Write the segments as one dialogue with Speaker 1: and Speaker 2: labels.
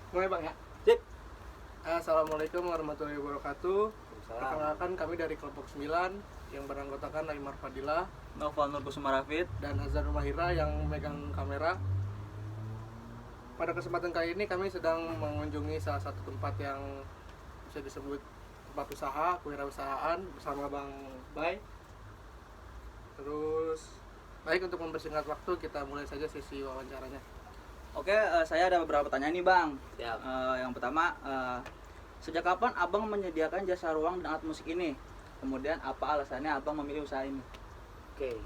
Speaker 1: Mulai Bang ya.
Speaker 2: Cek.
Speaker 1: Assalamualaikum warahmatullahi wabarakatuh.
Speaker 2: Salam.
Speaker 1: Perkenalkan kami dari kelompok 9 yang beranggotakan Aimar Fadilah
Speaker 3: Noval Nur Kusuma Rafid
Speaker 1: dan Azhar Mahira yang memegang kamera. Pada kesempatan kali ini kami sedang mengunjungi salah satu tempat yang bisa disebut tempat usaha, kewirausahaan bersama Bang Bay. Terus baik, untuk mempersingkat waktu kita mulai saja sesi wawancaranya.
Speaker 3: Oke, saya ada beberapa pertanyaan nih Bang.
Speaker 2: Siap.
Speaker 3: Yang pertama, sejak kapan Abang menyediakan jasa ruang dan alat musik ini? Kemudian apa alasannya Abang memilih usaha ini?
Speaker 2: Oke.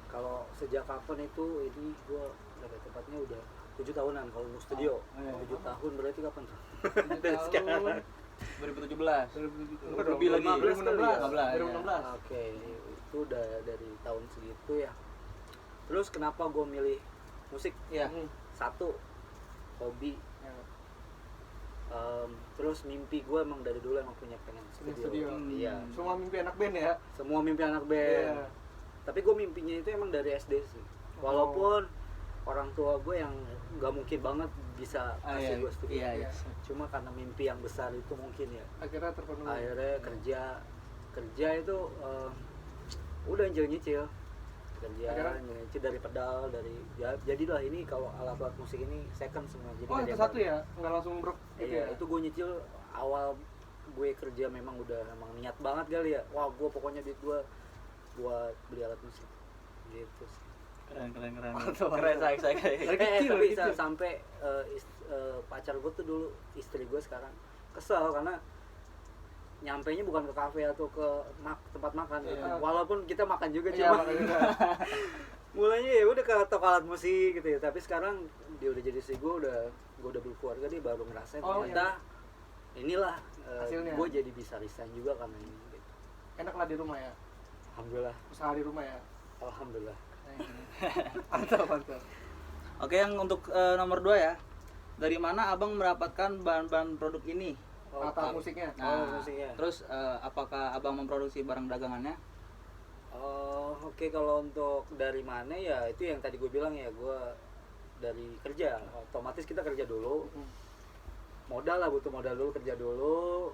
Speaker 2: Kalau sejak kapan itu ini gua udah tepatnya udah 7 tahunan kalau untuk studio.
Speaker 3: Oh, iya.
Speaker 2: 7 tahun berarti kapan tuh?
Speaker 1: Dari sekarang
Speaker 3: 2017.
Speaker 1: lebih lagi
Speaker 3: 2016.
Speaker 1: 2016.
Speaker 2: Oke, itu udah dari tahun segitu ya. Terus kenapa gue milih musik?
Speaker 3: Iya.
Speaker 2: Satu, hobi.
Speaker 1: Ya.
Speaker 2: Terus mimpi gue emang dari dulu emang punya pengen studio. Iya.
Speaker 1: Semua mimpi anak band ya.
Speaker 2: Semua mimpi anak band.
Speaker 1: Iya.
Speaker 2: Tapi gue mimpinya itu emang dari SD sih. Walaupun orang tua gue yang nggak mungkin banget bisa kasih gue studio.
Speaker 3: Iya.
Speaker 2: Cuma karena mimpi yang besar itu mungkin ya.
Speaker 1: Akhirnya terpenuhi.
Speaker 2: Akhirnya kerja itu udah nyicil kerja
Speaker 1: Akhirnya?
Speaker 2: nyicil dari pedal dari ya, jadilah ini kalau alat-alat musik ini second semua jadi
Speaker 1: Oh,
Speaker 2: nggak
Speaker 1: itu
Speaker 2: ada yang
Speaker 1: satu
Speaker 2: baru.
Speaker 1: ya, nggak langsung brok gitu
Speaker 2: Iya,
Speaker 1: ya.
Speaker 2: itu gue nyicil awal gue kerja memang udah emang niat banget kali ya. Wah, gue pokoknya duit gue buat beli alat musik gitu sih.
Speaker 3: Keren.
Speaker 1: Mantap.
Speaker 3: Keren saya.
Speaker 1: Dari kecil,
Speaker 2: Tapi
Speaker 1: dari kecil.
Speaker 2: sampai pacar gue tuh dulu, istri gue sekarang kesel karena nyampainya bukan ke kafe atau ke tempat makan gitu.
Speaker 1: Iya.
Speaker 2: Walaupun kita makan juga
Speaker 1: Iya,
Speaker 2: cuma
Speaker 1: makanya juga.
Speaker 2: mulainya ya udah ke toko alat musik gitu ya. Tapi sekarang dia udah jadi istri gue udah berkeluarga, dia baru ngerasain
Speaker 1: Oh,
Speaker 2: ternyata inilah
Speaker 1: Hasilnya.
Speaker 2: gue jadi bisa resign juga karena ini gitu.
Speaker 1: Enak lah di rumah ya,
Speaker 2: Alhamdulillah.
Speaker 1: usaha di rumah ya.
Speaker 2: Alhamdulillah.
Speaker 1: Mantap.
Speaker 3: Oke, yang untuk nomor 2 ya. Dari mana Abang mendapatkan bahan-bahan produk ini?
Speaker 1: Alat musiknya.
Speaker 2: musiknya.
Speaker 3: Terus apakah Abang memproduksi barang dagangannya?
Speaker 2: Oke, kalau untuk dari mana ya itu yang tadi gue bilang ya, gue dari kerja. Otomatis kita kerja dulu. Modal lah, butuh modal dulu, kerja dulu.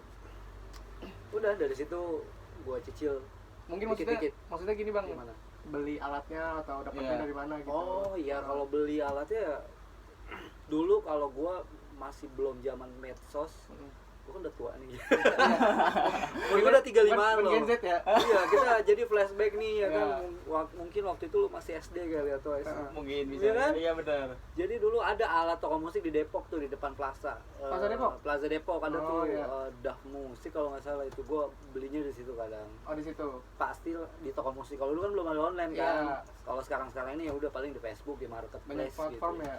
Speaker 2: Udah dari situ gue cicil.
Speaker 1: Mungkin
Speaker 2: Dikit-dikit.
Speaker 1: maksudnya gini Bang,
Speaker 2: Gimana?
Speaker 1: beli alatnya atau dapatnya
Speaker 3: Iya.
Speaker 1: dari mana gitu.
Speaker 2: Oh iya, kalau beli alatnya dulu kalau gue masih belum zaman medsos. Gue kan udah tua nih. Gue udah 35
Speaker 1: Kan
Speaker 2: loh.
Speaker 1: Gen Z ya.
Speaker 2: Iya, kita jadi flashback nih ya
Speaker 1: Iya.
Speaker 2: kan. Mungkin waktu itu lu masih SD kali atau
Speaker 3: Mungkin
Speaker 2: bisa. Iya kan?
Speaker 3: Iya benar.
Speaker 2: Jadi dulu ada alat toko musik di Depok tuh, di depan Plaza.
Speaker 1: Plaza Depok?
Speaker 2: Plaza Depok ada
Speaker 1: Oh,
Speaker 2: tuh
Speaker 1: iya.
Speaker 2: DAF Musik kalau nggak salah itu. Gue belinya di situ kadang.
Speaker 1: Oh, di situ.
Speaker 2: Pasti di toko musik. Kalau dulu kan belum ada online
Speaker 1: Iya.
Speaker 2: kan. Kalau sekarang ini ya udah paling di Facebook, di marketplace
Speaker 1: Banyak platform
Speaker 2: gitu.
Speaker 1: ya.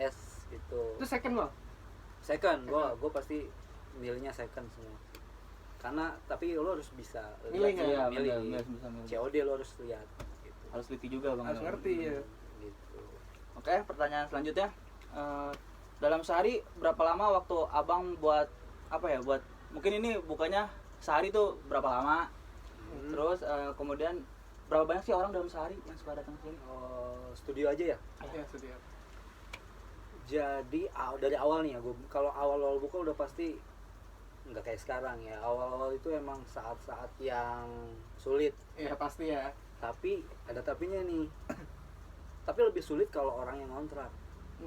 Speaker 2: Yes, gitu.
Speaker 1: Itu second Bang.
Speaker 2: Second, gue pasti milihnya second semua. Karena tapi lo harus bisa
Speaker 1: Milih nggak?
Speaker 3: Iya,
Speaker 2: milih.
Speaker 3: benar, bisa milih.
Speaker 2: COD lo harus lihat gitu.
Speaker 3: Harus teliti juga Bang.
Speaker 1: Harus ngerti ya.
Speaker 2: Gitu.
Speaker 3: Oke, pertanyaan selanjutnya. Dalam sehari berapa lama waktu Abang buat apa ya? Buat mungkin ini bukannya sehari tuh berapa lama? Terus kemudian berapa banyak sih orang dalam sehari yang suka datang ke sini?
Speaker 2: Studio aja ya.
Speaker 1: Iya, studio.
Speaker 2: Jadi dari awal nih ya, kalau awal buka udah pasti nggak kayak sekarang ya. Awal itu emang saat-saat yang sulit.
Speaker 1: Iya, pasti ya.
Speaker 2: Tapi ada tapinya nih. Tapi lebih sulit kalau orang yang ngontrak.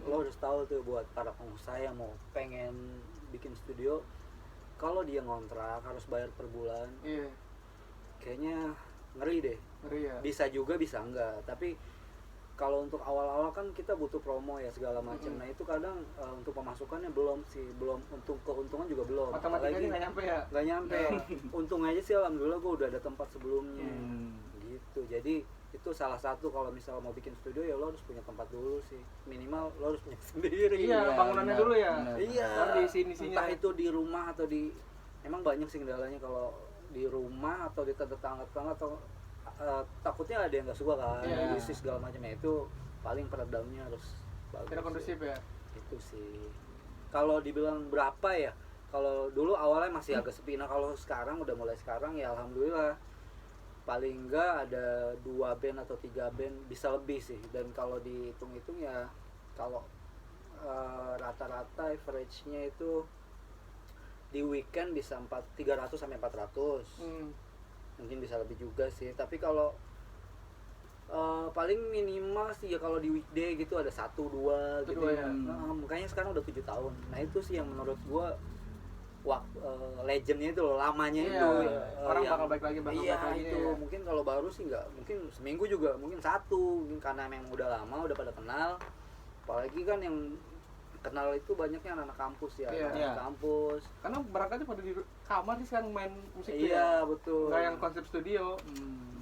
Speaker 2: Lo harus tahu tuh buat para pengusaha yang mau pengen bikin studio, kalau dia ngontrak harus bayar per bulan.
Speaker 1: Iya,
Speaker 2: Kayaknya ngeri deh.
Speaker 1: ngeri ya.
Speaker 2: Bisa juga bisa enggak, tapi kalau untuk awal-awal kan kita butuh promo ya segala macam. Nah itu kadang untuk pemasukannya belum sih, belum, untuk keuntungan juga belum.
Speaker 1: Matematikanya nggak nyampe ya.
Speaker 2: nggak nyampe. Untung aja sih alhamdulillah gue udah ada tempat sebelumnya gitu. Jadi itu salah satu kalau misal mau bikin studio ya lo harus punya tempat dulu sih, minimal lo harus punya sendiri.
Speaker 1: Iya, bangunannya
Speaker 3: benar,
Speaker 1: dulu ya.
Speaker 3: benar.
Speaker 2: Iya,
Speaker 1: Baru di sini-sininya.
Speaker 2: entah itu di rumah atau di, emang banyak sih kendalanya kalau di rumah atau di tetangga-tetangga atau takutnya ada yang nggak suka kan,
Speaker 1: Iya.
Speaker 2: bisnis segala macamnya. Itu paling peredamnya harus bagus.
Speaker 1: Tidak kondusif ya.
Speaker 2: Itu sih. Kalau dibilang berapa ya? Kalau dulu awalnya masih agak sepi. Nah kalau sekarang udah mulai sekarang ya alhamdulillah. Paling enggak ada 2 band atau 3 band, bisa lebih sih. Dan kalau dihitung-hitung ya, kalau rata-rata average-nya itu di weekend bisa 300 sampai 400. Mungkin bisa lebih juga sih, tapi kalau paling minimal sih ya kalau di weekday gitu ada 1-2 gitu
Speaker 1: Dua
Speaker 2: ya.
Speaker 1: ya.
Speaker 2: Makanya sekarang udah 7 tahun. Nah itu sih yang menurut gua legendnya itu loh, lamanya
Speaker 1: Iya,
Speaker 2: itu
Speaker 1: orang
Speaker 2: yang-
Speaker 1: bakal balik lagi,
Speaker 2: iya
Speaker 1: balik lagi
Speaker 2: itu
Speaker 1: ya.
Speaker 2: mungkin kalau baru sih nggak, mungkin seminggu juga, mungkin satu, mungkin karena memang udah lama udah pada kenal. Apalagi kan yang kenal itu banyaknya anak-anak kampus ya,
Speaker 1: Iya.
Speaker 2: anak
Speaker 3: Iya.
Speaker 2: kampus.
Speaker 1: Karena barangkali pada di kamar sih sekarang main musik tuh
Speaker 2: Iya
Speaker 1: ya.
Speaker 2: betul.
Speaker 1: Nggak yang konsep studio.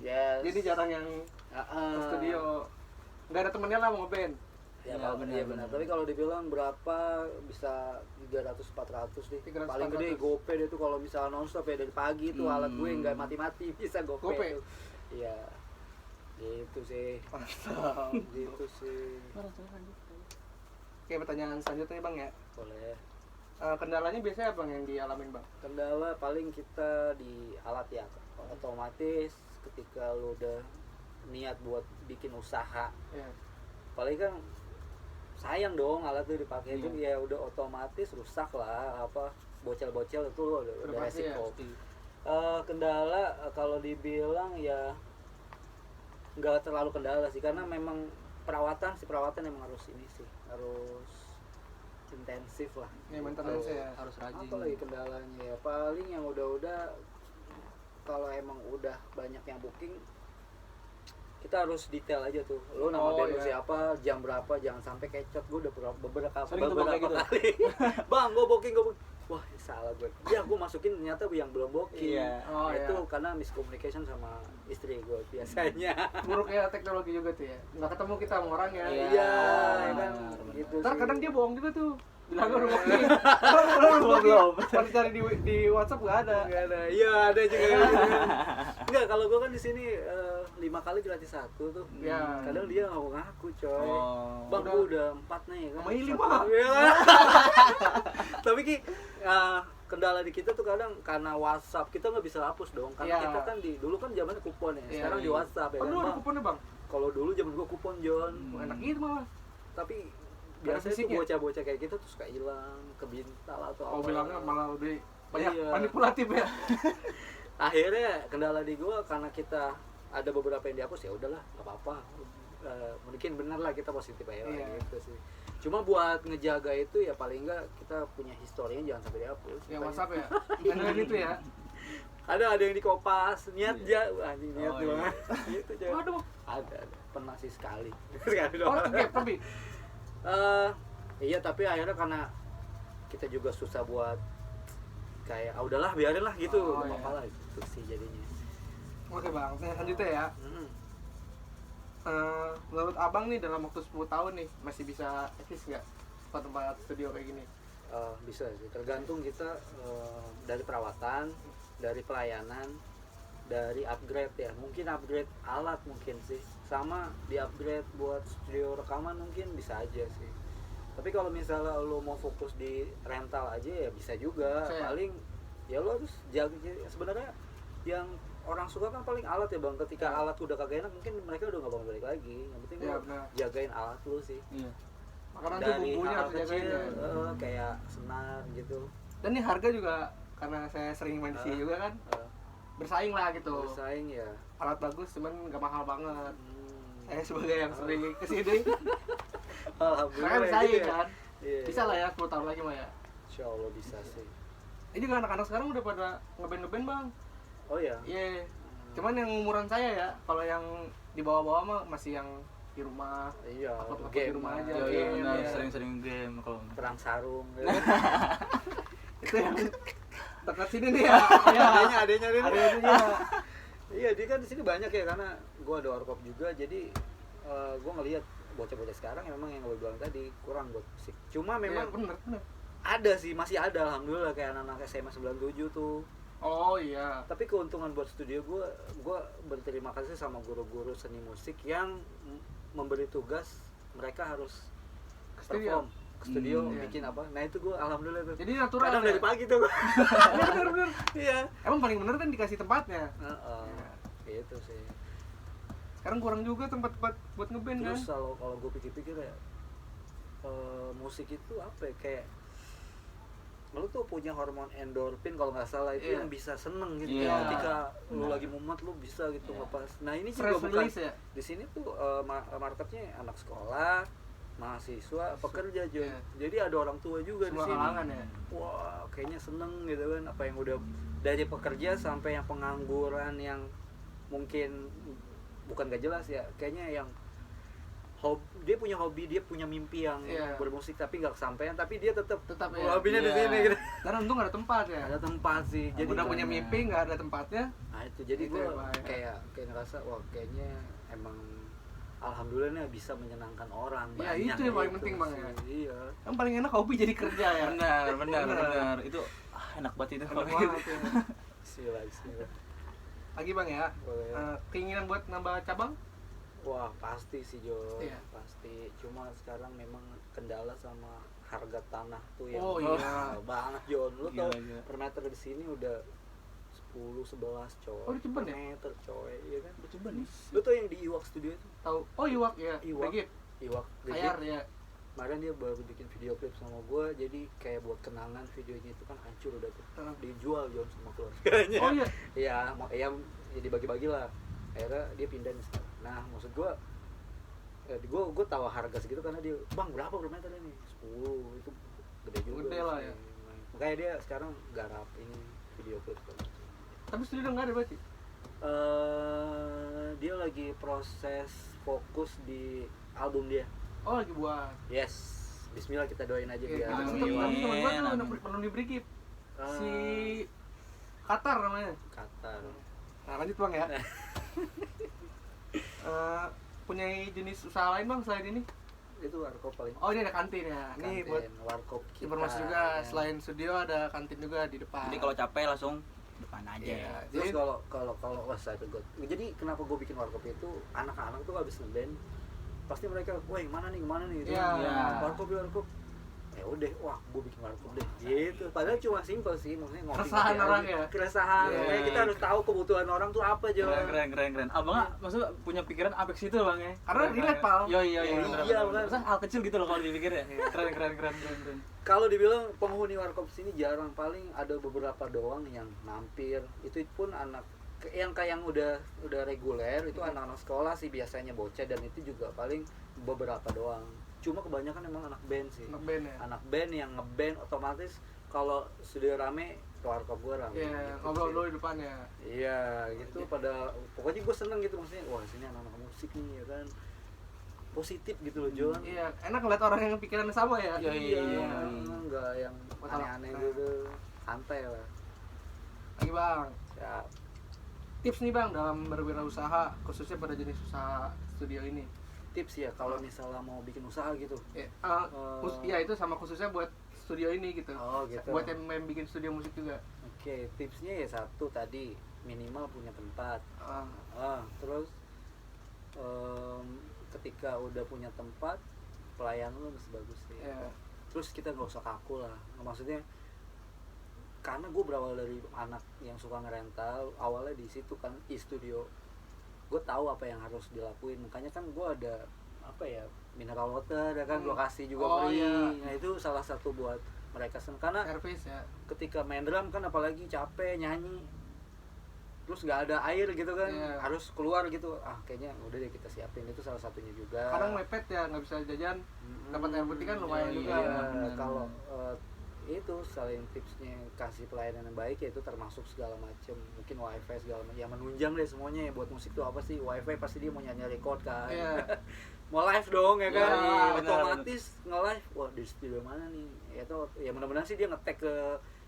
Speaker 2: Yes.
Speaker 1: Jadi jarang yang ke studio. Nggak ada temennya lah mau ngeband.
Speaker 2: Ya,
Speaker 3: Iya,
Speaker 2: kalau
Speaker 3: benar,
Speaker 2: iya
Speaker 3: benar.
Speaker 2: benar. Tapi kalau dibilang berapa bisa 300-400 deh.
Speaker 1: 300,
Speaker 2: Paling gede
Speaker 1: 400.
Speaker 2: GoPay deh tuh kalau misalnya nonstop ya dari pagi tuh alat gue nggak mati-mati bisa GoPay.
Speaker 1: GoPay?
Speaker 2: Tuh. Iya. Gitu sih.
Speaker 1: Mantap.
Speaker 2: Gitu sih.
Speaker 1: Oke, pertanyaan selanjutnya Bang ya.
Speaker 2: Boleh.
Speaker 1: Kendalanya biasanya apa Bang yang dialamin Bang?
Speaker 2: Kendala paling kita di alat ya. Otomatis ketika lu udah niat buat bikin usaha,
Speaker 1: Iya.
Speaker 2: paling kan sayang dong alat itu dipakai itu
Speaker 3: Iya.
Speaker 2: ya udah otomatis rusak lah, apa bocel-bocel itu udah
Speaker 1: Udah pasti ya,
Speaker 2: resiko.
Speaker 1: pasti.
Speaker 2: Kendala kalau dibilang ya nggak terlalu kendala sih, karena memang perawatan emang harus ini sih, harus intensif lah.
Speaker 1: Ya, maintenance ya.
Speaker 3: Harus rajin.
Speaker 2: Apa lagi kendalanya ya, paling yang udah kalau emang udah banyak yang booking kita harus detail aja tuh, lo nama
Speaker 1: Oh,
Speaker 2: band lu
Speaker 1: iya.
Speaker 2: siapa, jam berapa, jangan sampai kecot. Gue udah beberapa
Speaker 3: Sering tuh Bang kayak gitu?
Speaker 2: kali bang gue booking, wah salah gue ya, gue masukin ternyata yang belum booking.
Speaker 3: Iya.
Speaker 1: Oh,
Speaker 2: Nah, itu
Speaker 1: iya.
Speaker 2: karena miscommunication sama istri gue biasanya.
Speaker 1: Buruknya teknologi juga tuh ya. Nggak ketemu kita sama orangnya.
Speaker 3: Iya.
Speaker 2: Iya ya kan
Speaker 3: benar.
Speaker 2: gitu
Speaker 1: Ntar
Speaker 2: sih.
Speaker 1: kadang dia bohong juga tuh. Bilang udah booking. Belum
Speaker 3: Belum.
Speaker 1: Pas cari di WhatsApp nggak ada.
Speaker 2: Nggak ada, iya ada juga. Enggak, kalau gue kan di sini 5 kali gratis 1 tuh.
Speaker 1: Iya.
Speaker 2: Kadang dia nggak mau ngaku coy.
Speaker 3: Oh.
Speaker 2: Bang, gue udah 4 nih kan.
Speaker 1: Sama ini,
Speaker 2: Satu-
Speaker 1: Pak.
Speaker 2: Iya. Tapi Ki, kendala di kita tuh kadang karena WhatsApp kita nggak bisa hapus dong. Karena
Speaker 1: Iya.
Speaker 2: kita kan dulu kan zamannya kupon ya.
Speaker 1: Iya,
Speaker 2: Sekarang di
Speaker 3: iya.
Speaker 2: WhatsApp ya
Speaker 1: Oh,
Speaker 2: kan.
Speaker 1: lu ada
Speaker 2: Bang.
Speaker 1: kuponnya Bang?
Speaker 2: Kalau dulu zaman gua kupon John.
Speaker 1: Enak gitu malah.
Speaker 2: Tapi
Speaker 1: Ada
Speaker 2: biasanya tuh
Speaker 1: fisiknya?
Speaker 2: bocah-bocah kayak kita tuh suka hilang, kebintal atau
Speaker 1: Oh, bilangnya malah lebih banyak
Speaker 2: Iya.
Speaker 1: manipulatif ya.
Speaker 2: Akhirnya kendala di gua karena kita ada beberapa yang dihapus, ya udahlah nggak apa-apa. Mungkin bener lah kita positif aja lah,
Speaker 1: Iya.
Speaker 2: gitu sih. Cuma buat ngejaga itu ya paling enggak kita punya historinya jangan sampai dihapus.
Speaker 1: Ya WhatsApp ya. Handle itu ya.
Speaker 2: Ada yang dikopas, niat
Speaker 3: Iya.
Speaker 2: ja, anjing niat
Speaker 3: Oh,
Speaker 2: doang.
Speaker 3: iya.
Speaker 2: Gitu coy.
Speaker 1: Waduh.
Speaker 2: Ada. Pernah sih sekali. Sekali
Speaker 1: Oh,
Speaker 2: doang.
Speaker 1: gap tapi.
Speaker 2: Iya, tapi akhirnya karena kita juga susah buat kayak udahlah biarin lah gitu,
Speaker 1: Oh,
Speaker 2: nggak
Speaker 1: iya.
Speaker 2: apa-apa lah gitu sih jadinya.
Speaker 1: Oke Bang, selanjutnya ya.
Speaker 2: Hmm.
Speaker 1: Menurut Abang nih dalam waktu 10 tahun nih masih bisa eksis nggak tempat studio kayak gini?
Speaker 2: Bisa sih, tergantung kita dari perawatan, dari pelayanan, dari upgrade ya. Mungkin upgrade alat mungkin sih, sama di upgrade buat studio rekaman mungkin bisa aja sih. Tapi kalau misalnya lo mau fokus di rental aja ya bisa juga.
Speaker 1: Bisa ya?
Speaker 2: Paling ya lo harus jaga. Sebenarnya yang orang suka kan paling alat ya bang. Ketika
Speaker 1: Ya.
Speaker 2: alat udah kagak enak mungkin mereka udah nggak bakal balik lagi. Yang penting
Speaker 1: Ya,
Speaker 2: lo
Speaker 1: benar.
Speaker 2: jagain alat lo sih.
Speaker 3: Iya.
Speaker 1: Makanan tuh
Speaker 2: Dari
Speaker 1: bumbunya
Speaker 2: hal
Speaker 1: harus dijagain
Speaker 2: kecil
Speaker 1: ya.
Speaker 2: kayak senar gitu.
Speaker 1: Dan nih harga juga karena saya sering main di sini juga kan
Speaker 2: Eh,
Speaker 1: bersaing lah gitu.
Speaker 2: bersaing ya.
Speaker 1: Alat bagus cuman nggak mahal banget.
Speaker 2: Hmm.
Speaker 1: Saya sebagai yang sering kesini,
Speaker 2: Alhamdulillah
Speaker 1: saya
Speaker 2: gitu
Speaker 1: bersaing
Speaker 2: ya.
Speaker 1: kan.
Speaker 2: Iya,
Speaker 1: Bisa
Speaker 2: iya.
Speaker 1: lah ya 10 tahun lagi mah ya.
Speaker 2: Insya Allah bisa sih.
Speaker 1: Ini juga anak-anak sekarang udah pada ngeband Bang.
Speaker 2: Oh ya.
Speaker 1: Iya. Cuman yang umuran saya ya, kalau yang di bawah-bawah mah masih yang di rumah.
Speaker 2: Iya.
Speaker 1: Upload-upload
Speaker 2: Game
Speaker 1: di rumah aja.
Speaker 3: Iya,
Speaker 1: Oke,
Speaker 3: iya benar,
Speaker 1: iya.
Speaker 3: sering-sering game kalau
Speaker 2: perang sarung. Gitu.
Speaker 1: Itu yang dekat sini nih ya. Iya.
Speaker 2: adanya dia.
Speaker 1: Ada itu ya.
Speaker 2: Iya, dia kan di sini banyak ya karena gua ada warkop juga, jadi gua ngelihat bocah-bocah sekarang yang memang yang gue bilang tadi kurang buat musik. Cuma memang
Speaker 1: Iya, bener.
Speaker 2: ada sih, masih ada alhamdulillah kayak anak-anak SMA 97 tuh.
Speaker 1: Oh iya.
Speaker 2: Tapi keuntungan buat studio gue berterima kasih sama guru-guru seni musik yang memberi tugas mereka harus
Speaker 1: Ke studio.
Speaker 2: perform ke studio
Speaker 1: Iya.
Speaker 2: bikin apa. Nah itu gue alhamdulillah tuh.
Speaker 1: Jadi natural.
Speaker 2: Kadang
Speaker 1: ya?
Speaker 2: dari pagi tuh.
Speaker 1: Iya, bener.
Speaker 2: Iya.
Speaker 1: Emang paling bener kan dikasih tempatnya.
Speaker 2: Iya. Gitu sih.
Speaker 1: Sekarang kurang juga tempat buat ngeband kan.
Speaker 2: Terus kalau gue pikir-pikir ya musik itu apa ya, kayak lu tuh punya hormon endorfin kalau nggak salah itu
Speaker 1: Iya.
Speaker 2: yang bisa seneng gitu
Speaker 3: Iya.
Speaker 2: ketika lu
Speaker 3: Benar.
Speaker 2: lagi mumet lu bisa gitu
Speaker 3: Iya.
Speaker 2: ngepas. Nah ini juga
Speaker 1: Stress
Speaker 2: bukan
Speaker 1: release ya.
Speaker 2: di sini tuh marketnya anak sekolah, mahasiswa, pekerja Jon.
Speaker 1: Iya.
Speaker 2: Jadi ada orang tua juga di
Speaker 1: Semua
Speaker 2: sini.
Speaker 1: kalangan ya.
Speaker 2: Wah kayaknya seneng gitu kan, apa yang udah dari pekerja sampai yang pengangguran yang mungkin bukan gak jelas ya, kayaknya yang dia punya hobi, dia punya mimpi yang
Speaker 1: Iya.
Speaker 2: bermusik tapi nggak kesampaian, tapi dia tetap
Speaker 1: ya.
Speaker 2: hobinya di
Speaker 3: Iya.
Speaker 2: sini gitu.
Speaker 1: Karena untung ada tempat ya.
Speaker 2: Ada tempat sih,
Speaker 1: Jadi
Speaker 2: jadi
Speaker 1: udah punya mimpi nggak ada tempatnya.
Speaker 2: nah itu jadi
Speaker 1: Itu
Speaker 2: gue
Speaker 1: yang bahaya.
Speaker 2: kayak ngerasa wah kayaknya emang alhamdulillah nih bisa menyenangkan orang.
Speaker 1: Ya,
Speaker 2: banyak
Speaker 1: itu yang paling
Speaker 2: gitu
Speaker 1: penting, Bang, ya.
Speaker 2: sih. Iya.
Speaker 1: Yang paling enak hobi jadi kerja ya.
Speaker 3: Benar, benar,
Speaker 1: Benar.
Speaker 3: benar. Itu enak banget itu.
Speaker 1: Enak banget ya.
Speaker 2: Bismillah.
Speaker 1: Lagi Bang ya.
Speaker 2: Boleh.
Speaker 1: Keinginan buat nambah cabang?
Speaker 2: Wah pasti sih Jo,
Speaker 1: Iya.
Speaker 2: pasti. Cuma sekarang memang kendala sama harga tanah tuh yang
Speaker 1: Oh, iya.
Speaker 2: mahal banget Jon. Lu tau
Speaker 3: Gila.
Speaker 2: per meter di sini udah 10-11 coy.
Speaker 1: Oh, di Ceban ya?
Speaker 2: Per meter coy, iya kan?
Speaker 3: Coba nih.
Speaker 2: Lu tau yang di Iwak Studio itu?
Speaker 1: Tahu. Oh, Iwak ya.
Speaker 2: Iwak.
Speaker 1: Begit.
Speaker 2: Iwak
Speaker 1: Kayar ya.
Speaker 2: Kemarin dia baru bikin video klip sama gue, jadi kayak buat kenangan videonya itu kan hancur udah tuh.
Speaker 1: Heeh.
Speaker 2: Dijual Jon sama keluarganya.
Speaker 1: Oh iya.
Speaker 2: Iya, ya dibagi-bagi lah. Akhirnya dia pindah nih sekarang. Nah, maksud gue tahu harga segitu karena dia, bang berapa per meter ini? 10, itu gede juga.
Speaker 1: Gede lah
Speaker 2: sih.
Speaker 1: ya.
Speaker 2: Nah, makanya dia sekarang garap ini video klip.
Speaker 1: Tapi studio udah nggak ada berarti.
Speaker 2: Dia lagi proses fokus di album dia.
Speaker 1: Oh, lagi buat.
Speaker 2: Yes, Bismillah kita doain aja
Speaker 1: Iya,
Speaker 2: biar
Speaker 1: kita
Speaker 3: amin.
Speaker 1: tetap
Speaker 2: Iwak.
Speaker 1: teman gua tuh
Speaker 3: Amin.
Speaker 1: belum diberi gift.
Speaker 2: Ah,
Speaker 1: Si Qatar namanya.
Speaker 2: Qatar.
Speaker 1: Nah, lanjut Bang ya. Punya jenis usaha lain Bang selain ini?
Speaker 2: Itu warkop paling.
Speaker 1: Oh, ini ada kantin ya. Nih buat
Speaker 2: warkop kita.
Speaker 1: informasi juga,
Speaker 2: ya.
Speaker 1: selain studio ada kantin juga di depan.
Speaker 3: Jadi kalau capek langsung depan aja.
Speaker 1: Iya.
Speaker 2: Terus
Speaker 1: Jadi
Speaker 2: kalau wah saya God. Jadi kenapa gue bikin warkop itu, anak-anak tuh habis ngeband pasti mereka, wah yang mana nih gitu.
Speaker 1: Iya.
Speaker 3: Iya.
Speaker 2: Warkop. Ya udah, wah gue bikin warkop deh. Gitu. Padahal cuma simpel sih, maksudnya ngopi.
Speaker 1: Keresahan orang ya?
Speaker 2: Keresahan.
Speaker 1: Iya.
Speaker 2: Kayak kita harus tahu kebutuhan orang tuh apa aja.
Speaker 3: Keren. Abang maksudnya punya pikiran apex itu Bang ya.
Speaker 1: Karena relate, Pal.
Speaker 3: Iya.
Speaker 2: Iya, benar.
Speaker 3: Maksudnya hal kecil gitu loh kalau dipikir ya. Keren.
Speaker 2: Kalau dibilang penghuni warkop sini jarang, paling ada beberapa doang yang mampir. Itu pun anak yang udah reguler itu anak-anak sekolah sih biasanya, bocah, dan itu juga paling beberapa doang. Cuma kebanyakan emang anak band sih.
Speaker 1: anak band ya.
Speaker 2: Anak band yang ngeband otomatis kalau studio rame ke warkop gue rame.
Speaker 1: Iya,
Speaker 2: gitu
Speaker 1: ngobrol
Speaker 2: sih.
Speaker 1: dulu di depan ya.
Speaker 2: Iya gitu, pada pokoknya gue seneng gitu, maksudnya wah sini anak-anak musik nih ya kan, positif gitu loh Jon.
Speaker 1: Iya, enak ngeliat orang yang pikirannya sama ya.
Speaker 3: Iya.
Speaker 2: Nggak yang aneh-aneh
Speaker 1: Nah.
Speaker 2: gitu, santai lah.
Speaker 1: Lagi Bang,
Speaker 2: Ya,
Speaker 1: tips nih Bang dalam berwirausaha khususnya pada jenis usaha studio ini.
Speaker 2: tips ya kalau misalnya mau bikin usaha gitu.
Speaker 1: Ya, ya itu sama khususnya buat studio ini gitu.
Speaker 2: Oh, gitu.
Speaker 1: Buat yang main bikin studio musik juga.
Speaker 2: Oke, tipsnya ya satu tadi, minimal punya tempat.
Speaker 1: Ah,
Speaker 2: Terus ketika udah punya tempat, pelayanan lu mesti bagus sih.
Speaker 1: ya.
Speaker 2: Terus kita nggak usah kaku lah, maksudnya karena gue berawal dari anak yang suka ngerental, awalnya di situ kan studio, gue tahu apa yang harus dilakuin, makanya kan gue ada apa ya, mineral water ya kan, gue kasih juga
Speaker 1: Oh,
Speaker 2: free.
Speaker 1: iya.
Speaker 2: Nah itu salah satu buat mereka karena
Speaker 1: Service ya.
Speaker 2: ketika main drum kan apalagi capek nyanyi, terus nggak ada air gitu kan,
Speaker 1: Iya.
Speaker 2: harus keluar gitu, kayaknya udah deh kita siapin, itu salah satunya juga.
Speaker 1: Kadang mepet ya, nggak bisa jajan. Dapat air putih kan lumayan
Speaker 3: Iya,
Speaker 1: juga.
Speaker 2: Iya,
Speaker 3: benar.
Speaker 2: kalau itu selain tipsnya kasih pelayanan yang baik ya itu termasuk segala macam, mungkin wifi segala macam, ya menunjang deh semuanya ya. Buat musik tuh apa sih, wifi pasti dia mau nyanyi record kan.
Speaker 1: Iya.
Speaker 2: Mau live dong ya kan.
Speaker 3: Iya, benar,
Speaker 2: Otomatis nge-live, wah di studio mana nih ya, tuh ya mudah-mudahan sih dia nge-tag ke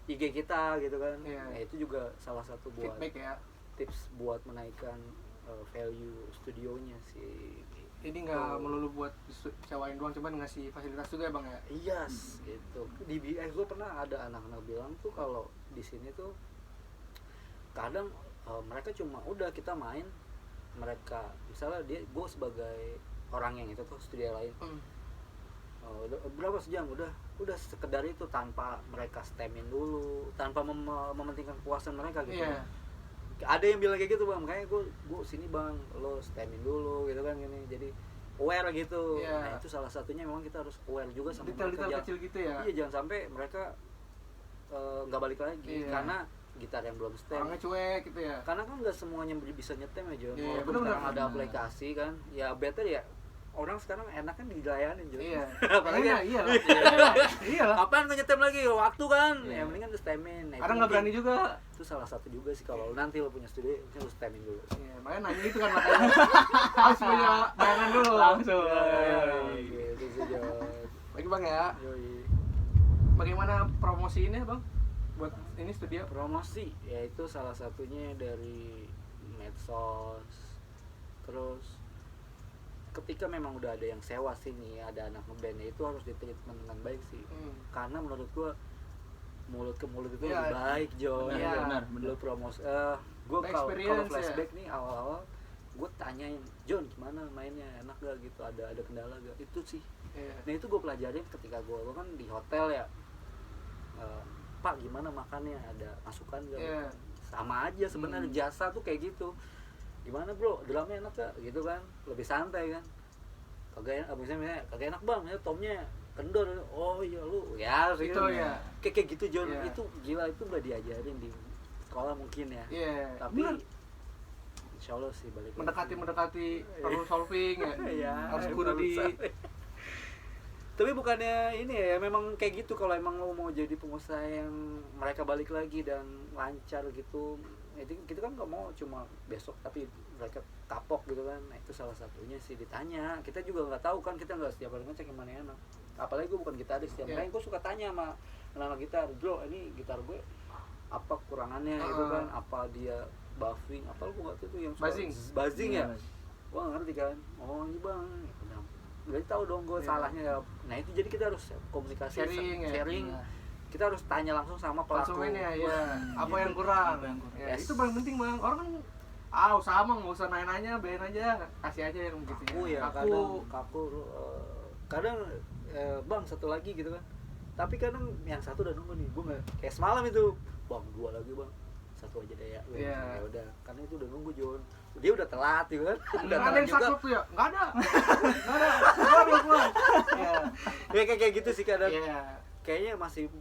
Speaker 2: IG kita gitu kan.
Speaker 1: Iya.
Speaker 2: Ya, itu juga salah satu buat
Speaker 1: Feedback ya.
Speaker 2: tips buat menaikkan value studionya sih.
Speaker 1: Ini nggak melulu buat sewain doang, cuman ngasih fasilitas juga ya Bang ya.
Speaker 2: Yes, gitu. Di BS gue pernah ada anak-anak bilang tuh kalau di sini tuh kadang mereka cuma udah kita main, mereka misalnya gue sebagai orang yang itu tuh studio lain, udah berapa sejam, udah sekedar itu tanpa mereka stemin dulu, tanpa mementingkan kepuasan mereka gitu.
Speaker 1: Iya.
Speaker 2: Ada yang bilang kayak gitu bang, makanya gue sini bang, lo stemin dulu gitu kan gini. Jadi aware gitu.
Speaker 1: Iya.
Speaker 2: Nah itu salah satunya memang kita harus aware juga sama
Speaker 1: Detail-detail
Speaker 2: mereka.
Speaker 1: kecil gitu ya.
Speaker 2: Iya jangan sampai mereka nggak balik lagi
Speaker 1: Iya.
Speaker 2: karena gitar yang belum stem.
Speaker 1: Orangnya cuek gitu ya.
Speaker 2: Karena kan nggak semuanya bisa nyetem ya Jon.
Speaker 1: Iya,
Speaker 2: Walaupun
Speaker 1: bener-bener.
Speaker 2: sekarang ada aplikasi kan, ya better ya orang sekarang enak kan dilayanin Jon.
Speaker 1: Iya.
Speaker 2: Apalagi
Speaker 1: Iya lah. Iya lah.
Speaker 2: apaan nggak nyetem lagi waktu kan?
Speaker 3: Iya.
Speaker 2: Ya mendingan lu stemin. Nah,
Speaker 1: Kadang
Speaker 2: itu
Speaker 1: nggak berani
Speaker 2: mungkin-
Speaker 1: juga.
Speaker 2: Itu salah satu juga sih kalau nanti lu punya studio mungkin lu stemin dulu.
Speaker 1: Iya, makanya nanya itu kan makanya. Harus punya bayangan dulu.
Speaker 3: Langsung.
Speaker 1: Iya.
Speaker 2: Gitu sih Jon.
Speaker 1: Lagi Bang ya.
Speaker 2: Yoi.
Speaker 1: Bagaimana promosi ini Bang? Buat ini studio.
Speaker 2: Promosi yaitu salah satunya dari medsos. Terus ketika memang udah ada yang sewa sini, ada anak ngeband itu harus ditreatment dengan baik sih. Karena menurut gua mulut ke mulut itu
Speaker 1: Iya.
Speaker 2: lebih baik Jon.
Speaker 1: Iya.
Speaker 3: Benar.
Speaker 2: Lu promos gua
Speaker 1: Ada
Speaker 2: kalau
Speaker 1: experience,
Speaker 2: flashback nih awal-awal gue tanyain Jon gimana mainnya enak gak gitu, ada kendala gak, itu sih.
Speaker 1: Iya.
Speaker 2: Nah itu gue pelajarin ketika gue kan di hotel ya. Pak gimana makannya, ada masukan gak?
Speaker 1: Iya.
Speaker 2: Sama aja sebenarnya jasa tuh kayak gitu. Gimana bro, drumnya enak gak? Gitu kan, lebih santai kan. Kagak enak, misalnya kagak enak bang, ya tomnya kendor. Oh iya lu, ya sih
Speaker 1: Itu ya.
Speaker 2: kayak gitu Jon.
Speaker 1: Iya.
Speaker 2: Itu gila, itu udah diajarin di sekolah mungkin ya.
Speaker 1: Iya.
Speaker 2: Tapi
Speaker 1: Bener.
Speaker 2: insya Allah sih balik lagi.
Speaker 1: Mendekati problem solving ya.
Speaker 2: Iya,
Speaker 1: Harus kudu di
Speaker 2: tapi bukannya ini ya, memang kayak gitu. Kalau emang lo mau jadi pengusaha yang mereka balik lagi dan lancar gitu, itu kita kan nggak mau cuma besok tapi mereka kapok gitu kan. Nah itu salah satunya sih ditanya. Kita juga nggak tahu kan, kita nggak setiap hari ngecek yang mana yang enak. Apalagi gue bukan gitaris, setiap
Speaker 1: Iya.
Speaker 2: main gue suka tanya sama anak gitar, bro ini gitar gue apa kurangannya gitu kan, apa dia buffing, apa lu nggak tahu tuh yang suka buzzing ya. Wah ngerti kan, oh ini bang, udah berarti tahu dong gue
Speaker 1: Iya.
Speaker 2: salahnya ya. Nah itu jadi kita harus komunikasi,
Speaker 1: Sharing ya.
Speaker 2: sharing.
Speaker 3: Iya.
Speaker 2: Kita harus tanya langsung sama pelaku.
Speaker 1: konsumennya ya. Apa
Speaker 3: Gitu.
Speaker 1: yang kurang?
Speaker 3: Apa yang kurang.
Speaker 1: Ya,
Speaker 2: Yes.
Speaker 1: itu paling penting Bang. Orang kan usaha mah nggak usah nanya-nanya, bayarin aja, kasih aja yang begitu
Speaker 2: Kaku ya, kaku. Kadang bang satu lagi gitu kan. Tapi kadang yang satu udah nunggu nih, gue nggak kayak semalam itu, bang 2 lagi bang, satu aja deh ya.
Speaker 1: Iya.
Speaker 2: Ya udah, karena itu udah nunggu Jon. Dia udah telat gitu kan. Udah
Speaker 1: Nggak ada
Speaker 2: telat
Speaker 1: yang
Speaker 2: juga.
Speaker 1: saklek tuh ya? Nggak ada. Nggak ada. Keluar. Iya.
Speaker 2: Ya kayak gitu sih kadang.
Speaker 1: Iya.
Speaker 2: Kayaknya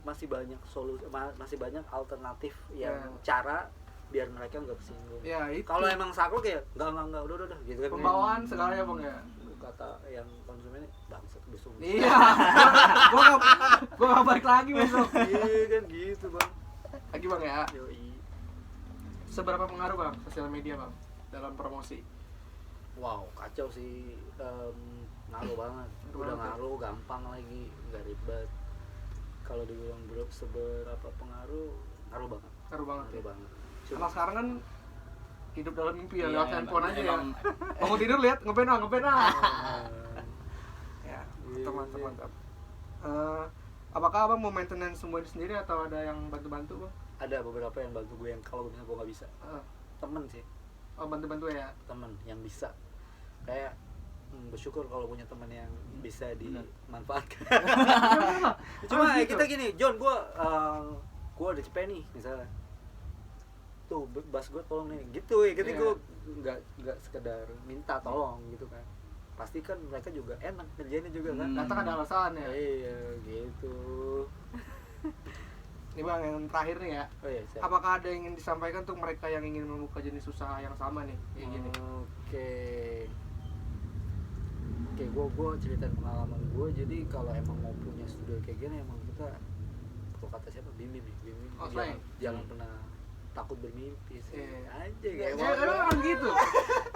Speaker 2: masih banyak solusi, masih banyak alternatif yang
Speaker 1: Iya.
Speaker 2: cara biar mereka nggak kesinggung.
Speaker 1: Ya itu.
Speaker 2: Kalau emang saklek ya enggak udah gitu kan.
Speaker 1: pembawaan segalanya Bang ya.
Speaker 2: Kata yang konsumennya bangsat besok.
Speaker 1: Iya. Gua nggak balik lagi besok.
Speaker 2: Iya kan gitu bang.
Speaker 1: Lagi Bang ya.
Speaker 2: Yoi.
Speaker 1: Seberapa pengaruh Bang sosial media Bang dalam promosi?
Speaker 2: Wow kacau sih, ngaruh banget.
Speaker 1: Ngaruh
Speaker 2: Udah
Speaker 1: banget ya?
Speaker 2: ngaruh, gampang lagi, nggak ribet. Kalau dibilang seberapa pengaruh, ngaruh banget.
Speaker 1: Ngaruh banget.
Speaker 2: Ngaruh banget.
Speaker 1: Cuma sekarang kan hidup dalam mimpi ya,
Speaker 3: Iya,
Speaker 1: lewat handphone aja ya.
Speaker 3: emang-
Speaker 1: Bangun tidur lihat ngeband ah.
Speaker 2: Eh,
Speaker 1: Ya,
Speaker 2: Iya,
Speaker 1: mantap
Speaker 2: iya.
Speaker 1: mantap. Apakah Abang mau maintenance semua ini sendiri atau ada yang bantu-bantu Bang?
Speaker 2: ada beberapa yang bantu gue yang kalau misalnya gue nggak bisa,
Speaker 1: Eh,
Speaker 2: temen sih,
Speaker 1: Oh bantu-bantu ya.
Speaker 2: temen yang bisa. Kayak bersyukur kalau punya temen yang bisa dimanfaatkan. Cuma
Speaker 1: Harus gitu.
Speaker 2: kita gini, Jon, gue ada cepet nih misalnya, tuh bass gue tolong nih, gitu ya. Jadi
Speaker 1: Iya.
Speaker 2: gue nggak sekedar minta tolong gitu kan, pasti kan mereka juga enak kerjanya juga kan.
Speaker 1: Datang ada alasan ya.
Speaker 2: Iya gitu.
Speaker 1: Ini Bang yang terakhir nih ya.
Speaker 2: Oh iya siap.
Speaker 1: Apakah ada yang ingin disampaikan untuk mereka yang ingin membuka jenis usaha yang sama nih kayak gini?
Speaker 2: Oke, gue ceritain pengalaman gue. Jadi kalau emang mau punya studio kayak gini, emang kita, kalau kata siapa, Bimim nih, Bimim.
Speaker 1: Oh,
Speaker 2: Jangan pernah takut bermimpi sih.
Speaker 1: Iya.
Speaker 2: Aja
Speaker 1: Ya,
Speaker 2: kayak
Speaker 1: emang gitu.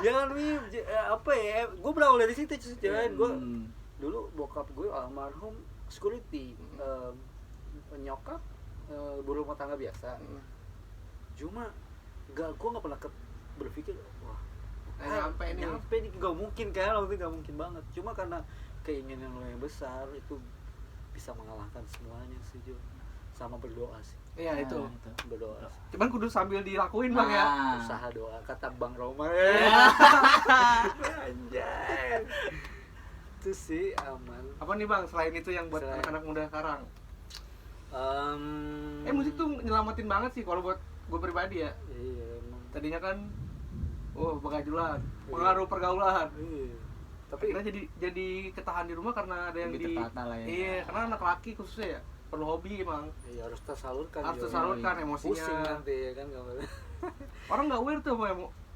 Speaker 2: jangan mimpi. Apa ya? Gue berawal dari situ cuy. Gue
Speaker 3: Hmm.
Speaker 2: dulu bokap gue almarhum security, nyokap buruh rumah tangga biasa. Cuma gue nggak pernah berpikir wah nyampe nih nggak mungkin kan, waktu itu nggak mungkin banget. Cuma karena keinginan lo yang besar itu bisa mengalahkan semuanya sih Jo. Sama berdoa sih,
Speaker 1: Iya
Speaker 3: Nah,
Speaker 1: itu.
Speaker 2: berdoa sih.
Speaker 1: Cuman kudu sambil dilakuin Bang ya.
Speaker 3: Nah.
Speaker 2: Usaha doa kata Bang Roma. Anjay. Itu sih aman.
Speaker 1: Apa nih Bang selain itu yang buat
Speaker 2: Selain-
Speaker 1: anak-anak muda sekarang?
Speaker 2: Um,
Speaker 1: Musik tuh nyelamatin banget sih kalau buat gue pribadi ya.
Speaker 2: Iya emang.
Speaker 1: Tadinya kan begajulan, pengaruh pergaulan.
Speaker 2: Iya. Tapi
Speaker 1: Karena jadi ketahan di rumah karena ada yang
Speaker 3: Lebih tertata lah ya.
Speaker 1: Iya, karena anak laki khususnya ya perlu hobi emang.
Speaker 2: ya harus tersalurkan.
Speaker 1: Harus
Speaker 2: Jo.
Speaker 1: tersalurkan
Speaker 3: Iya.
Speaker 1: emosinya.
Speaker 2: Pusing nanti ya kan kalau
Speaker 1: Orang nggak aware tuh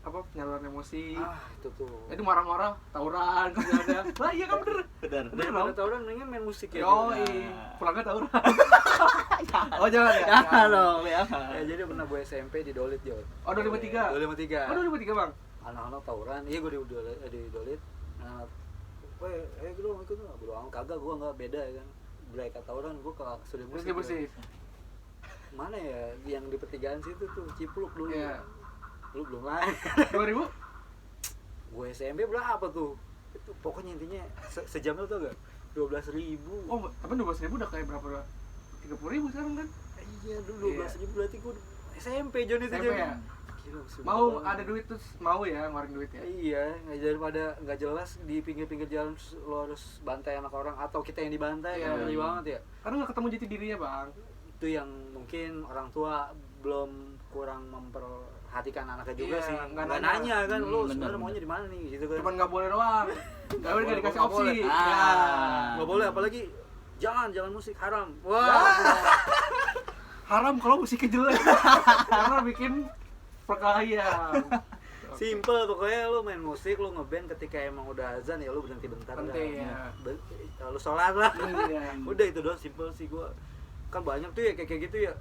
Speaker 1: apa penyaluran emosi.
Speaker 2: itu tuh.
Speaker 1: Itu marah-marah, tawuran, juga ada. Lah iya kan bener.
Speaker 3: Benar.
Speaker 1: Bener
Speaker 2: Daripada
Speaker 1: dong.
Speaker 2: tawuran mendingan main musik ya.
Speaker 1: Yo,
Speaker 2: Jo.
Speaker 1: pulangnya tawuran. Oh jangan ya.
Speaker 3: Jangan dong, ya.
Speaker 2: Ya jadi pernah gue SMP di Dolit Jo.
Speaker 1: Oh 2003.
Speaker 2: 2003.
Speaker 1: Oh 2003 bang.
Speaker 2: Anak-anak tawuran, iya gue di Dolit. Nah, gue ikut nggak? Gue doang kagak, gue nggak beda ya kan. Mereka tawuran, gue ke studio musik.
Speaker 1: Musik bersih.
Speaker 2: Mana ya yang di pertigaan situ tuh Cipluk dulu.
Speaker 1: Iya.
Speaker 2: Lu belum lahir.
Speaker 1: 2000?
Speaker 2: Gue SMP berapa tuh? Itu pokoknya intinya sejam tuh gak? 12.000.
Speaker 1: Oh, tapi 12.000 udah kayak berapa? 30.000 sekarang kan?
Speaker 2: Iya dulu
Speaker 1: Iya.
Speaker 2: 12.000 berarti gue SMP Jon itu
Speaker 1: SMP
Speaker 2: Jon.
Speaker 1: ya?
Speaker 2: Gila, susah
Speaker 1: Mau
Speaker 2: banget.
Speaker 1: ada duit terus mau ya ngeluarin duit ya?
Speaker 2: Iya, nggak daripada nggak jelas di pinggir-pinggir jalan terus lo harus bantai anak orang atau kita yang dibantai
Speaker 1: Iya.
Speaker 2: kan ngeri banget ya.
Speaker 1: Karena nggak ketemu jati dirinya bang.
Speaker 2: Itu yang mungkin orang tua belum kurang memperhatikan anaknya juga
Speaker 1: Iya,
Speaker 2: sih.
Speaker 1: nggak
Speaker 2: Nggak
Speaker 1: nanya.
Speaker 2: nanya kan, lo
Speaker 3: Bener,
Speaker 2: sebenarnya
Speaker 3: bener.
Speaker 2: maunya di mana nih gitu kan.
Speaker 1: Cuman nggak boleh doang. Nggak boleh nggak dikasih
Speaker 2: Nggak
Speaker 1: opsi.
Speaker 2: boleh.
Speaker 1: Ya.
Speaker 2: Nggak boleh apalagi jangan musik haram. Wah.
Speaker 1: Haram kalau musiknya jelek. Karena bikin perkelahian.
Speaker 2: Simple pokoknya lu main musik, lu ngeband ketika emang udah azan ya lu berhenti bentar
Speaker 1: Berhenti,
Speaker 2: dah.
Speaker 1: ya.
Speaker 2: Lu sholat lah.
Speaker 1: Iya.
Speaker 2: Udah itu doang simple sih gua. Kan banyak tuh ya kayak gitu ya.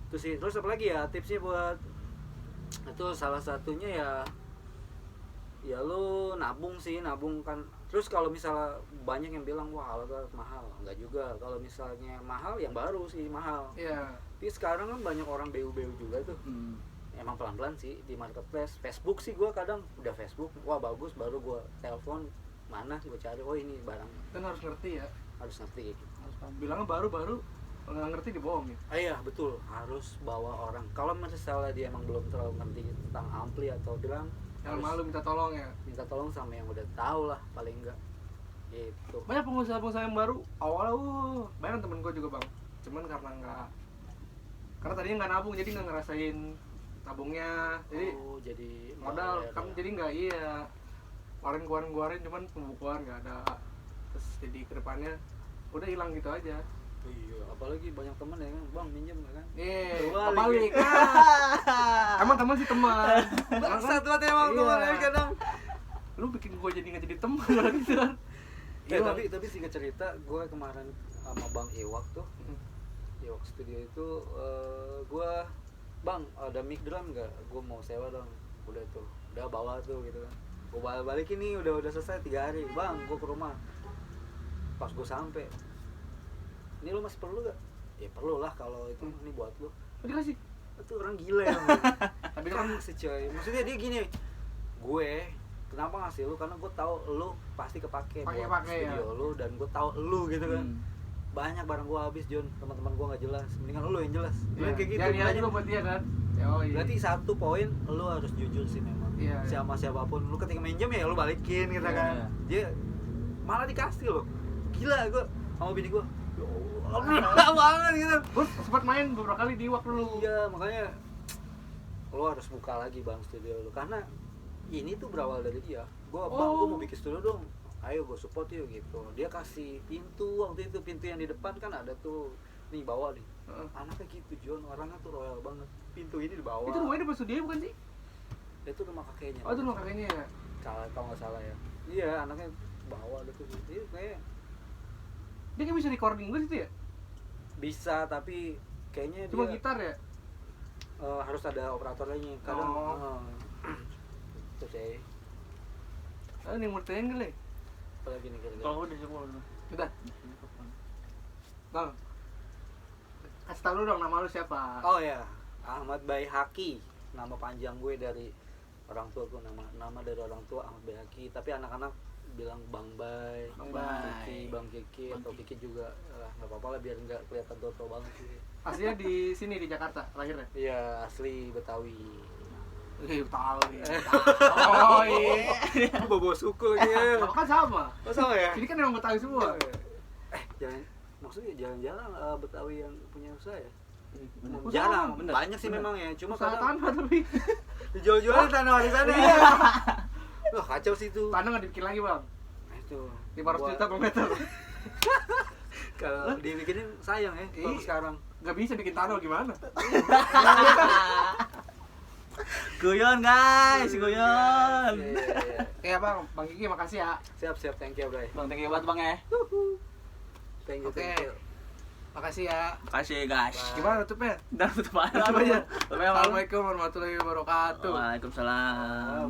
Speaker 2: Terus sih, terus apa lagi ya tipsnya buat itu salah satunya ya lu nabung sih, nabung kan. Terus kalau misalnya banyak yang bilang wah alat mahal, enggak juga. Kalau misalnya mahal yang baru sih mahal.
Speaker 1: Iya.
Speaker 2: Tapi sekarang kan banyak orang BU-BU juga tuh. Emang pelan-pelan sih di marketplace. Facebook sih gua kadang udah Facebook, wah bagus, baru gua telepon mana gua cari, oh ini barang,
Speaker 1: Kan harus ngerti ya.
Speaker 2: harus ngerti.
Speaker 1: Bilangnya baru kalau nggak ngerti dibohongin.
Speaker 2: Iya betul, harus bawa orang. Kalau misalnya dia emang belum terlalu ngerti tentang ampli atau drum,
Speaker 1: Jangan
Speaker 2: harus
Speaker 1: malu minta tolong ya.
Speaker 2: minta tolong sama yang udah tahu lah paling enggak. Gitu.
Speaker 1: Banyak pengusaha-pengusaha yang baru awalnya banyak temen gue juga bang. Cuman karena tadinya nggak nabung jadi nggak ngerasain nabungnya. Jadi
Speaker 2: Oh, jadi
Speaker 1: modal
Speaker 2: ya,
Speaker 1: kan
Speaker 2: ya.
Speaker 1: jadi nggak keluarin cuman pembukuan nggak ada. Terus jadi kedepannya udah hilang gitu aja.
Speaker 2: Iya, apalagi banyak temen ya kan, bang minjem ya kan.
Speaker 1: Iya,
Speaker 2: Balik.
Speaker 1: balik. Emang teman sih teman.
Speaker 2: Bangsat banget emang
Speaker 1: Iya.
Speaker 2: temen ya kadang.
Speaker 1: Lu bikin gue jadi nggak jadi teman gitu kan. Hilang.
Speaker 2: Tapi singkat cerita, gue kemarin sama Bang Iwak tuh, Iwak Studio itu, gue bang ada mic drum nggak? Gue mau sewa dong. Udah tuh, udah bawa tuh gitu kan. Gue balik ini udah selesai 3 hari. Bang, gue ke rumah. Pas gue sampai, ini lu masih perlu gak? Ya perlu lah kalau itu ini buat lu.
Speaker 1: Udah kasih.
Speaker 2: Itu orang gila ya.
Speaker 1: Tapi kan
Speaker 2: Si coy, maksudnya dia gini, gue kenapa ngasih lu karena gue tahu lu pasti kepake buat
Speaker 1: Pake-pake,
Speaker 2: studio
Speaker 1: ya.
Speaker 2: lu dan gue tahu lu gitu kan. Banyak barang gue habis John, teman-teman gue nggak jelas, mendingan lu yang jelas. Dia kayak gitu.
Speaker 1: Jadi aja
Speaker 2: makanya-
Speaker 1: lu buat dia kan. Oh iya.
Speaker 2: Berarti satu poin lu harus jujur sih memang.
Speaker 1: Iya, iya.
Speaker 2: Sama siapapun lu ketika minjem ya lu balikin gitu
Speaker 1: Iya,
Speaker 2: kan.
Speaker 3: iya.
Speaker 2: Dia malah dikasih loh. Gila gue sama bini gue. Alhamdulillah banget gitu.
Speaker 1: Gue sempat main beberapa kali di waktu dulu.
Speaker 2: Iya, makanya lo harus buka lagi bang studio lo karena ini tuh berawal dari dia. Bang, gue mau bikin studio dong. Ayo gue support yuk gitu. Dia kasih pintu waktu itu, pintu yang di depan kan ada tuh nih bawa nih. Anaknya gitu John, orangnya tuh royal banget. Pintu ini dibawa.
Speaker 1: Itu rumahnya depan studio bukan sih?
Speaker 2: Itu rumah kakeknya.
Speaker 1: Oh itu rumah kakeknya ya.
Speaker 2: Kalau nggak salah ya. Iya, anaknya bawa ada tuh. Iya kayak
Speaker 1: Dia kayak bisa recording gue situ ya?
Speaker 2: bisa tapi kayaknya
Speaker 1: Cuma
Speaker 2: dia
Speaker 1: gitar ya?
Speaker 2: harus ada operatornya kadang.
Speaker 1: Oh.
Speaker 2: Itu sih.
Speaker 1: Ah, ini mau triangle ya?
Speaker 2: Apalagi nih kira-kira.
Speaker 3: Kalau udah coba udah.
Speaker 1: Udah. Bang. Kasih tau lu dong nama lu siapa?
Speaker 2: Oh ya, Ahmad Baihaqi. Nama panjang gue dari orang tua gue, nama dari orang tua Ahmad Baihaqi. Tapi anak-anak bilang Bang Bay,
Speaker 1: Bang
Speaker 3: Bay.
Speaker 2: Bang Kiki atau Kiki juga nggak apa-apa lah biar nggak kelihatan tua banget sih.
Speaker 1: Aslinya di sini di Jakarta lahirnya.
Speaker 2: Iya asli Betawi.
Speaker 1: Tahu nih. Oh iya.
Speaker 2: Bobo suku gitu.
Speaker 1: Apa kan sama?
Speaker 2: Oh sama ya?
Speaker 1: Sini kan emang Betawi semua.
Speaker 2: Jalan maksudnya jalan-jalan Betawi yang punya usaha ya?
Speaker 1: Usaha,
Speaker 2: Jarang,
Speaker 3: bener,
Speaker 2: banyak sih
Speaker 3: bener.
Speaker 2: memang ya. Cuma
Speaker 1: Usaha
Speaker 2: kadang
Speaker 1: tanah tapi.
Speaker 2: dijual-jualan tanah warisannya. Wah, kacau sih itu.
Speaker 1: Tanah nggak dibikin lagi bang.
Speaker 2: Nah, itu
Speaker 1: 500 juta per meter.
Speaker 2: kalau dibikinin sayang ya kalau
Speaker 1: Iya.
Speaker 2: sekarang.
Speaker 1: Nggak bisa bikin tunnel gimana?
Speaker 3: Guyon guys, guyon.
Speaker 2: Iya.
Speaker 1: Ya bang, Bang Kiki makasih ya.
Speaker 2: Siap, thank you, Bray.
Speaker 3: Bang, thank you banget bang ya.
Speaker 2: Thank you,
Speaker 1: Oke.
Speaker 2: thank you.
Speaker 1: Makasih ya.
Speaker 3: Makasih guys.
Speaker 1: Gimana tutupnya?
Speaker 3: Dan tutup aja.
Speaker 1: Tutup aja.
Speaker 3: Tutup aja, Bang.
Speaker 1: Assalamualaikum warahmatullahi wabarakatuh.
Speaker 3: Waalaikumsalam.